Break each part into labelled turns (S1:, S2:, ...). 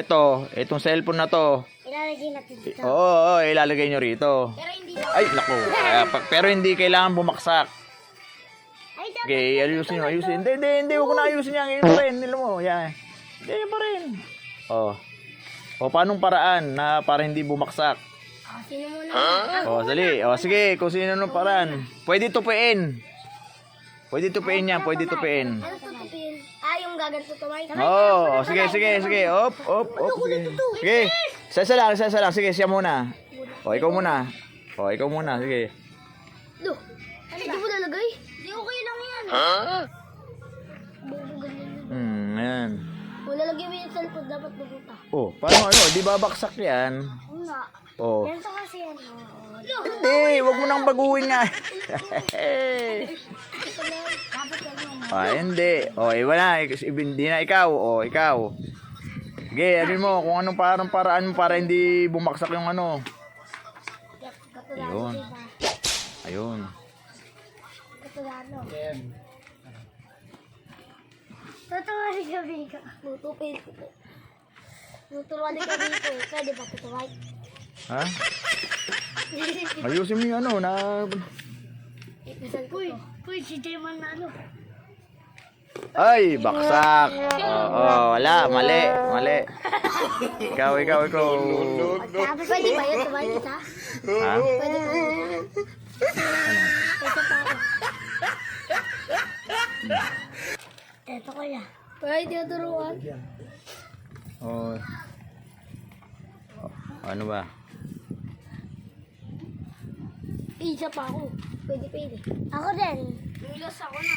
S1: Itong cellphone na to.
S2: Ilalagay natin dito.
S1: Oo, ilalagay nyo rito.
S2: Pero hindi.
S1: Ay, naku. Pero hindi kailangan bumaksak.
S2: Ay, dapat.
S1: Okay, ayusin nyo, ayusin. Hindi. Huwag ko na ayusin yan. Ganyan pa rin. Nila mo. Yan. Ganyan pa rin. Paanong paraan na para hindi bumaksak?
S2: Sino muna?
S1: Dali. Sige. Kung sino nung paraan. Pwede tupiin. Pwede tupiin yan. Pwede tupiin.
S2: Ano tutupin? Yung gaganto to, Mike.
S1: Sige. Op. Sige. Isa lang. Sige, siya muna. Ikaw muna. Sige.
S2: Duh. Hindi mo nalagay? Hindi, okay lang yan. Bubo ganyan.
S1: Ayan.
S2: Kung lalagay mo yung cellphone, dapat bubuta.
S1: Paano di babaksak yan?
S2: Nga.
S1: Oh.
S2: Ganito kasi yan.
S1: Hindi, wag mo nang baguhin nga.
S2: Dapat ganyan.
S1: Hindi. Iba na. Hindi na ikaw. Ikaw. Sige, alin mo kung anong paraan mo para hindi bumaksak yung ano. Ayun. Ayun.
S2: Katulano. Tuturuan ni kami ka. Tutupin ko po. Tuturuan ni kami ko. Pwede ba tuturuan?
S1: Ha? Ayusin mo yung ano na...
S2: Uy, si Jayman na ano.
S1: Ay, baksak. Wala. Mali. Ikaw.
S2: Pwede ba yun? Tumain kita?
S1: Ha?
S2: Pwede ba? Ito pa ako. Ito ko yan. Pwede turuan.
S1: Ano ba?
S2: Isa pa ako. Pwede. Ako din. Nilos ako na.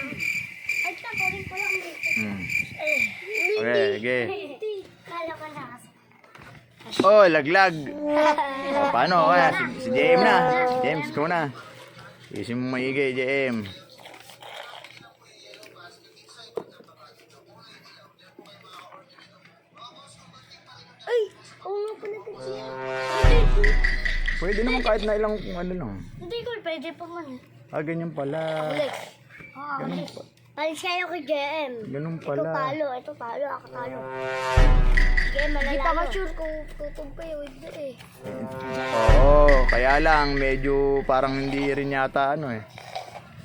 S2: Ay, tapurin ko lang.
S1: Okay.
S2: Kala ko na kasi.
S1: Laglag. Paano? Si JM na. James, ikaw na. Isin mo maigi, JM.
S2: Ay! Oo nga pala kasi.
S1: Pwede naman kahit na ilang ano lang.
S2: Hindi ko, pwede pa man.
S1: Ganyan pala. Ganun pa.
S2: Palis kayo kay JM.
S1: Ganun
S2: Ito
S1: pala.
S2: talo, ako talo. JM, mananalo. Hindi pa ka-sure kung tutog kayo, hindi eh.
S1: Kaya lang medyo parang hindi rin yata ano eh.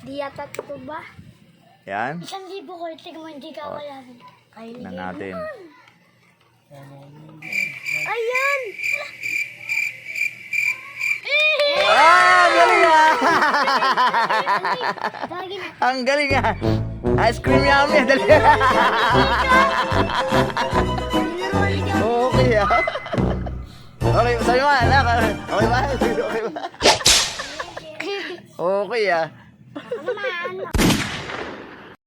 S2: Di yata tutog ba?
S1: Yan.
S2: 1,000 ko, tingnan mo, hindi ka kayanin.
S1: Na natin.
S2: Ayan!
S1: Galing ah!
S2: Lagi na.
S1: Ang galing ah! Ice cream yummy! Dali! Okay ah! Okay, sabi mo anak! Okay ba? Okay ba? Okay ah!
S2: Ano naman?